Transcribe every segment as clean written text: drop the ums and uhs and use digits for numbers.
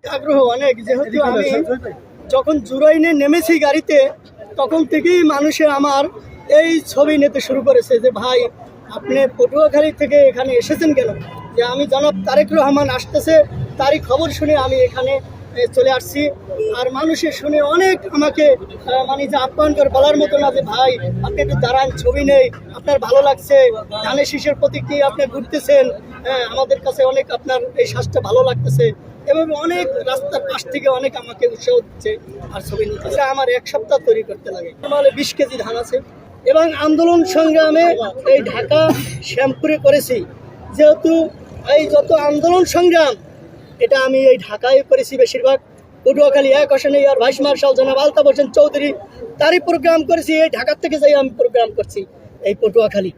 আগ্রহ অনেক, যেহেতু আমি যখন জুরাইনে নেমেছি গাড়িতে তখন থেকেই মানুষে আমার এই ছবি নিতে শুরু করেছে যে ভাই আপনি পটুয়াখালী থেকে এখানে এসেছেন কেন। যে আমি জনাব তারেক রহমান আসতেছে তারই খবর শুনে আমি এখানে চলে আসছি। আর মানুষের শুনে অনেক আমাকে মানে যে আপ্যায়ন করে বলার মতো না যে ভাই আপনি একটু দাঁড়ান, ছবি নেই, আপনার ভালো লাগছে, ধানের শীষের প্রতীক নিয়ে আপনি ঘুরতেছেন, আমাদের কাছে অনেক আপনার এই শ্বাসটা ভালো লাগতেছে। এভাবে অনেক রাস্তার পাশ থেকে অনেক আমাকে উৎসাহ দিচ্ছে আর ছবি নিতেছে। আমার এক সপ্তাহ তৈরি করতে লাগে, মানে 20 কেজি ধান আছে। এবং আন্দোলন সংগ্রামে এই ঢাকা শ্যামপুরে করেছি, যেহেতু এই যত আন্দোলন সংগ্রাম এটা আমি এই ঢাকায় করেছি বেশিরভাগ। পটুয়াখালী 1 আসনে আর ভাইস মার্শাল জনাব আলতাফ হোসেন চৌধুরী তারই প্রোগ্রাম করেছি, এই ঢাকার থেকে যাই আমি প্রোগ্রাম করছি এই পটুয়াখালী।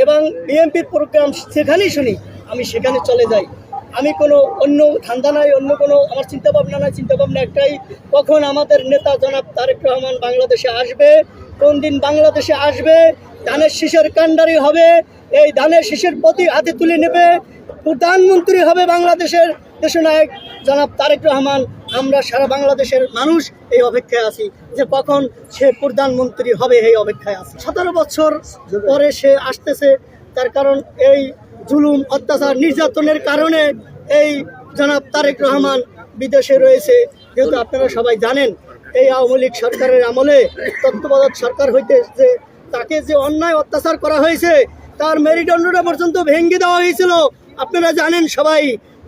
এবং বিএনপির প্রোগ্রাম যেখানেই শুনি আমি সেখানে চলে যাই। আমি কোনো অন্য ধান্দা নাই, অন্য কোনো আমার চিন্তাভাবনা নাই। চিন্তাভাবনা একটাই, কখন আমাদের নেতা জনাব তারেক রহমান বাংলাদেশে আসবে, কোন দিন বাংলাদেশে আসবে, ধানের শীষের কাণ্ডারি হবে, এই ধানের শীষের প্রতি হাতে তুলে নেবে, প্রধানমন্ত্রী হবে বাংলাদেশের দেশনায়ক জনাব তারেক রহমান। আমরা সারা বাংলাদেশের মানুষ এই অপেক্ষায় আছি যে কখন সে প্রধানমন্ত্রী হবে, এই অপেক্ষায় আছি। 17 বছর পরে সে আসতেছে, তার কারণ এই জুলুম অত্যাচার নির্যাতনের কারণে এই জনাব তারেক রহমান বিদেশে রয়েছে। যেহেতু আপনারা সবাই জানেন এই আওয়ামী লীগ সরকারের আমলে তত্ত্বাবধায়ক সরকার হইতে যে তাকে যে অন্যায় অত্যাচার করা হয়েছে, তার মেরুদণ্ডটা পর্যন্ত ভেঙে দেওয়া হয়েছিল। আপনারা জানেন সবাই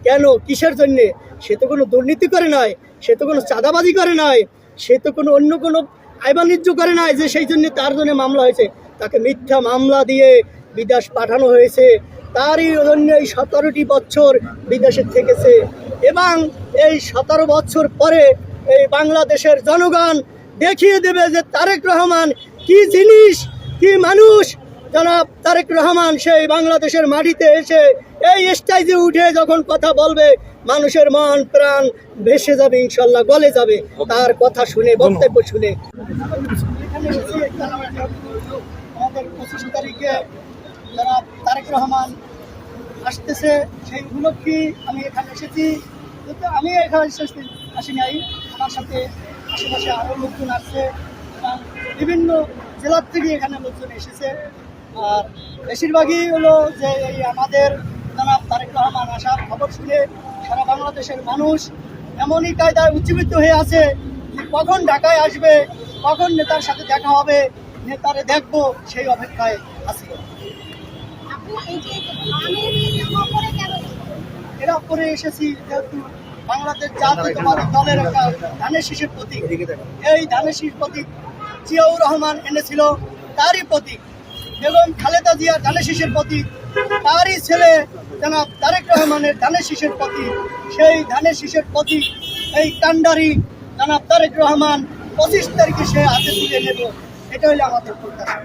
কেন, কিসের জন্যে। সে তো কোনো দুর্নীতি করে নয়, সে তো কোনো চাঁদাবাজি করে নয়, সে তো কোনো অন্য কোনো আয় বাণিজ্য করে নয় যে সেই জন্য তার জন্য মামলা হয়েছে। তাকে মিথ্যা মামলা দিয়ে বিদেশ পাঠানো হয়েছে, তারই জন্য এই 17টি বছর বিদেশে থেকেছে। এবং এই 17 বছর পরে এই বাংলাদেশের জনগণ দেখিয়ে দেবে যে তারেক রহমান কি জিনিস, কি মানুষ। জনাব তারেক রহমান সেই বাংলাদেশের মাটিতে এসে এই স্টেজে উঠে যখন কথা বলবে, মানুষের মন প্রাণ ভেসে যাবে, ইনশাল্লাহ গলে যাবে তার কথা শুনে, বক্তব্য শুনে। আমাদের 25 তারিখে জনাব তারেক রহমান আসতেছে, সেই উপলক্ষে আমি এখানে এসেছি। কিন্তু আমি এখানে আসি নাই, আমার সাথে আশেপাশে আরও লোকজন আসছে এবং বিভিন্ন জেলার থেকে এখানে লোকজন এসেছে। আর বেশিরভাগই হলো যে এই আমাদের জনাব তারেক রহমান আসার খবর শুনে সারা বাংলাদেশের মানুষ এমনই কায়দায় উজ্জীবিত হয়ে আছে যে কখন ঢাকায় আসবে, কখন নেতার সাথে দেখা হবে, নেতারে দেখবো, সেই অপেক্ষায় আছি। এরা করে এসেছি যেহেতু বাংলাদেশ জাতীয়তাবাদী দলের একটা ধানের শীষের প্রতীক, এই ধানের শীষ প্রতীক জিয়াউর রহমান এনেছিল, তারই প্রতীক। বেগম খালেদা জিয়া ধানের শীষের প্রতীক, তারই ছেলে জনাব তারেক রহমানের ধানের শীষের প্রতীক। সেই ধানের শীষের প্রতীক এই কাণ্ডারি জনাব তারেক রহমান 25 তারিখে সে হাতে তুলে নেব, এটা হলো আমাদের প্রত্যাশা।